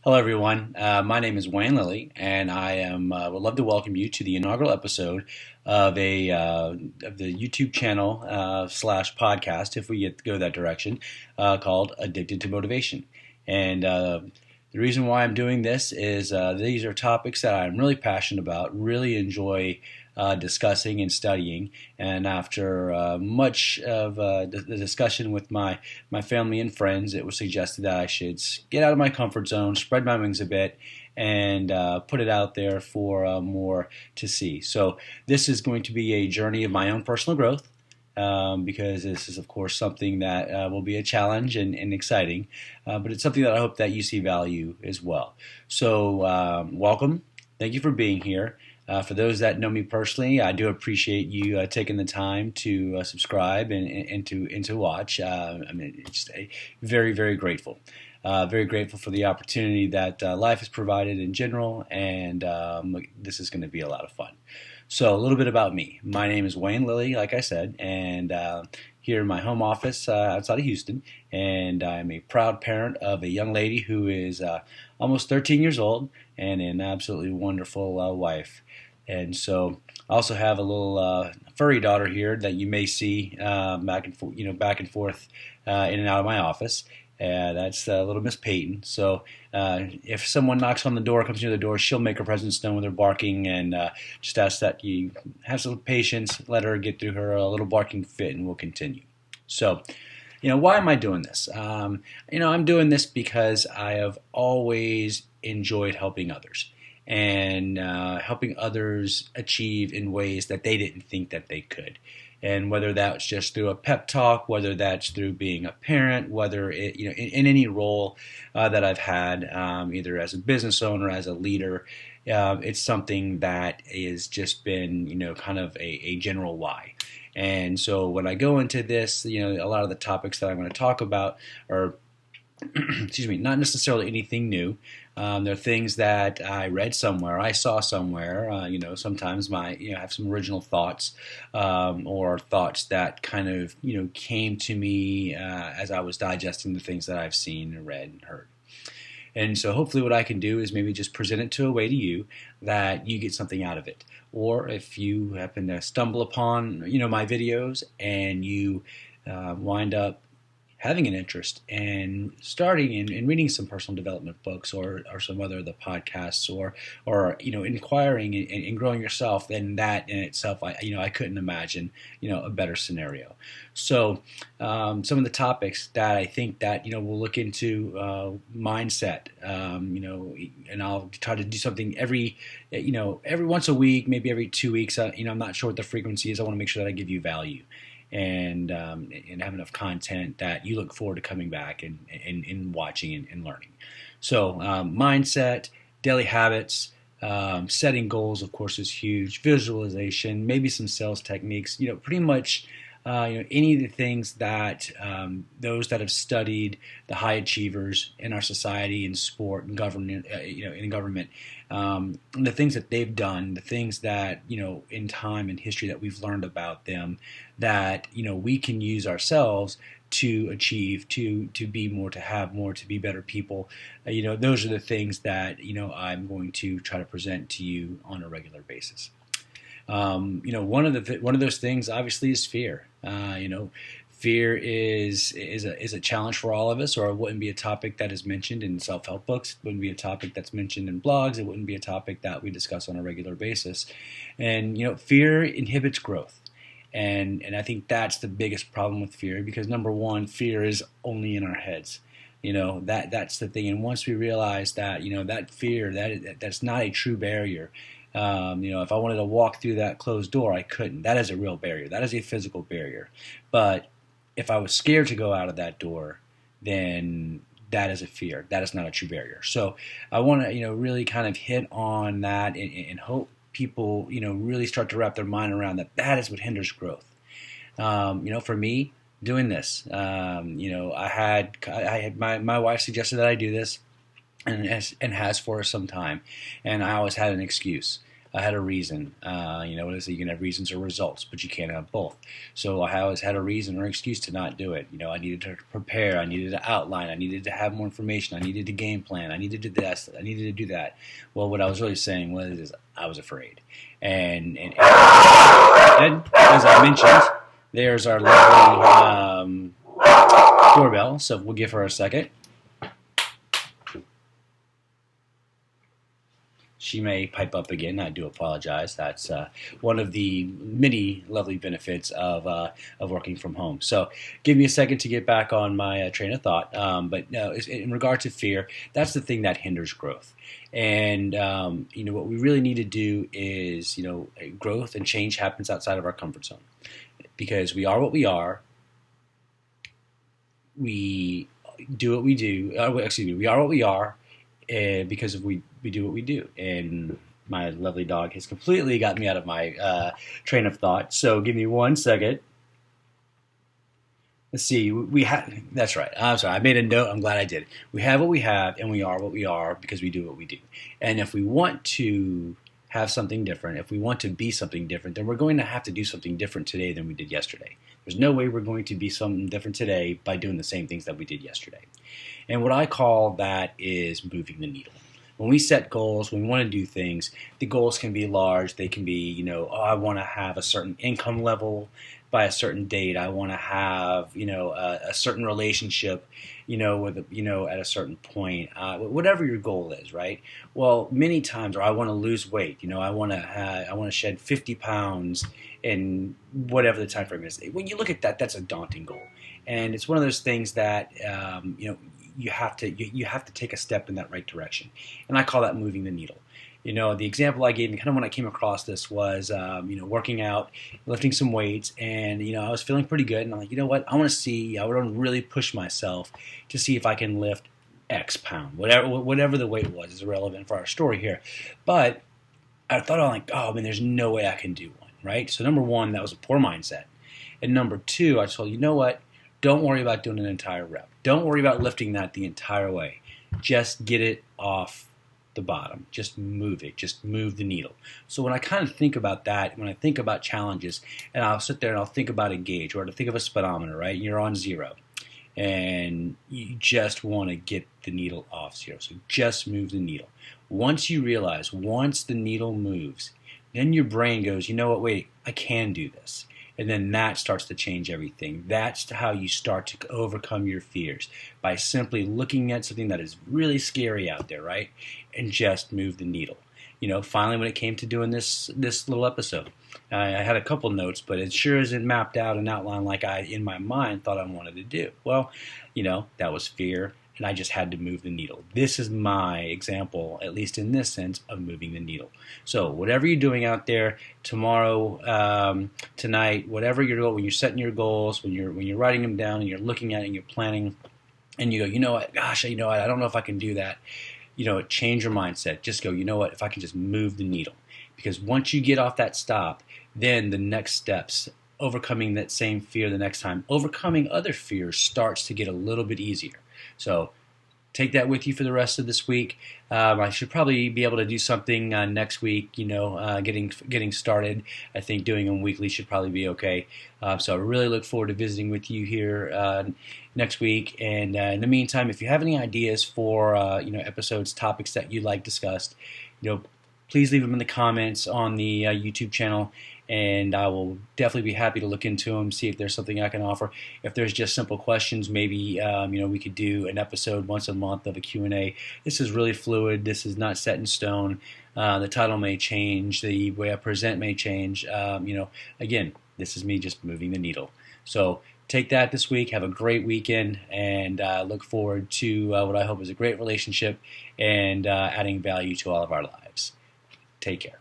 Hello, everyone. My name is Wayne Lilly, and would love to welcome you to the inaugural episode of the YouTube channel slash podcast, if we get to go that direction, called Addicted to Motivation. And the reason why I'm doing this is these are topics that I'm really passionate about, really enjoy discussing and studying. And after much of the discussion with my family and friends, it was suggested that I should get out of my comfort zone, spread my wings a bit, and put it out there for more to see. So this is going to be a journey of my own personal growth. Because this is, of course, something that will be a challenge and exciting, but it's something that I hope that you see value as well. So, welcome. Thank you for being here. For those that know me personally, I do appreciate you taking the time to subscribe and to watch. It's very, very grateful. Very grateful for the opportunity that life has provided in general, and this is going to be a lot of fun. So, a little bit about me. My name is Wayne Lilly, like I said, and here in my home office outside of Houston, and I'm a proud parent of a young lady who is almost 13 years old and an absolutely wonderful wife. And so, I also have a little furry daughter here that you may see back and forth in and out of my office. That's little Miss Peyton. So if someone knocks on the door, comes near the door, she'll make her presence known with her barking, and just ask that you have some patience, let her get through her little barking fit, and we'll continue. So, why am I doing this? I'm doing this because I have always enjoyed helping others and helping others achieve in ways that they didn't think that they could. And whether that's just through a pep talk, whether that's through being a parent, whether in any role that I've had, either as a business owner, as a leader, it's something that has just been, kind of a general why. And so when I go into this, a lot of the topics that I'm going to talk about are excuse me, not necessarily anything new. They're things that I read somewhere, I saw somewhere. Sometimes I have some original thoughts, or thoughts that kind of came to me as I was digesting the things that I've seen and read and heard. And so hopefully what I can do is maybe just present it to a way to you that you get something out of it. Or if you happen to stumble upon my videos and you wind up having an interest in starting and reading some personal development books or some other of the podcasts or inquiring and growing yourself, then that in itself, I couldn't imagine a better scenario. So some of the topics that I think that we'll look into, mindset, and I'll try to do something every once a week, maybe every 2 weeks. I'm not sure what the frequency is. I want to make sure that I give you value and have enough content that you look forward to coming back and watching and learning. So mindset, daily habits, setting goals, of course, is huge. Visualization, maybe some sales techniques. Pretty much. Any of the things that those that have studied the high achievers in our society, in sport, and government, in government, the things that they've done, the things that in time and history that we've learned about them, that we can use ourselves to achieve, to be more, to have more, to be better people. Those are the things that I'm going to try to present to you on a regular basis. One of those things obviously is fear. Fear is a challenge for all of us, or it wouldn't be a topic that is mentioned in self-help books. It wouldn't be a topic that's mentioned in blogs. It wouldn't be a topic that we discuss on a regular basis. And fear inhibits growth. And I think that's the biggest problem with fear, because number one, fear is only in our heads. That's the thing. And once we realize that that fear, that's not a true barrier. If I wanted to walk through that closed door, I couldn't. That is a real barrier. That is a physical barrier. But if I was scared to go out of that door, then that is a fear. That is not a true barrier. So I want to, really kind of hit on that and hope people, really start to wrap their mind around that. That is what hinders growth. For me, doing this, I had my wife suggested that I do this. And has for some time, and I always had an excuse. I had a reason. What is it? You can have reasons or results, but you can't have both. So I always had a reason or excuse to not do it. I needed to prepare. I needed to outline. I needed to have more information. I needed to game plan. I needed to do this. I needed to do that. Well, what I was really saying was I was afraid. And as I mentioned, there's our lovely doorbell. So we'll give her a second. She may pipe up again. I do apologize. That's one of the many lovely benefits of working from home. So give me a second to get back on my train of thought. But no, in regard to fear, that's the thing that hinders growth. And what we really need to do is, growth and change happens outside of our comfort zone, because we are what we are. We do what we do. We are what we are. Because we do what we do. And my lovely dog has completely got me out of my train of thought. So give me 1 second. Let's see. That's right. I'm sorry. I made a note. I'm glad I did. We have what we have, and we are what we are because we do what we do. And if we want to have something different, if we want to be something different, then we're going to have to do something different today than we did yesterday. There's no way we're going to be something different today by doing the same things that we did yesterday. And what I call that is moving the needle. When we set goals, when we want to do things, the goals can be large. They can be, I want to have a certain income level by a certain date. I want to have, a certain relationship, at a certain point. Whatever your goal is, right? Well, many times, or I want to lose weight. I want to shed 50 pounds in whatever the time frame is. When you look at that, that's a daunting goal, and it's one of those things that you have to take a step in that right direction, and I call that moving the needle. The example I gave, and kind of when I came across this was, working out, lifting some weights, and I was feeling pretty good, and I'm like, I want to really push myself to see if I can lift X pound, whatever the weight was is irrelevant for our story here, but I thought, there's no way I can do one, right? So number one, that was a poor mindset, and number two, I told don't worry about doing an entire rep. Don't worry about lifting that the entire way. Just get it off the bottom. Just move it. Just move the needle. So when I kind of think about that, when I think about challenges, and I'll sit there and I'll think about a gauge, or to think of a speedometer, right? You're on 0. And you just want to get the needle off 0. So just move the needle. Once the needle moves, then your brain goes, wait, I can do this. And then that starts to change everything. That's how you start to overcome your fears, by simply looking at something that is really scary out there, right? And just move the needle. Finally, when it came to doing this little episode, I had a couple notes, but it sure isn't mapped out and outlined like I, in my mind, thought I wanted to do. Well, that was fear, and I just had to move the needle. This is my example, at least in this sense, of moving the needle. So whatever you're doing out there, tomorrow, tonight, whatever you're doing, when you're setting your goals, when you're writing them down and you're looking at it and you're planning, and you go, gosh, I don't know if I can do that. Change your mindset. Just go, if I can just move the needle. Because once you get off that stop, then the next steps, overcoming that same fear the next time, overcoming other fears starts to get a little bit easier. So take that with you for the rest of this week. I should probably be able to do something next week, getting started. I think doing them weekly should probably be okay. So I really look forward to visiting with you here next week. And in the meantime, if you have any ideas for episodes, topics that you'd like discussed, please leave them in the comments on the YouTube channel. And I will definitely be happy to look into them, see if there's something I can offer. If there's just simple questions, maybe we could do an episode once a month of a Q&A. This is really fluid. This is not set in stone. The title may change. The way I present may change. Again, this is me just moving the needle. So take that this week. Have a great weekend, and look forward to what I hope is a great relationship and adding value to all of our lives. Take care.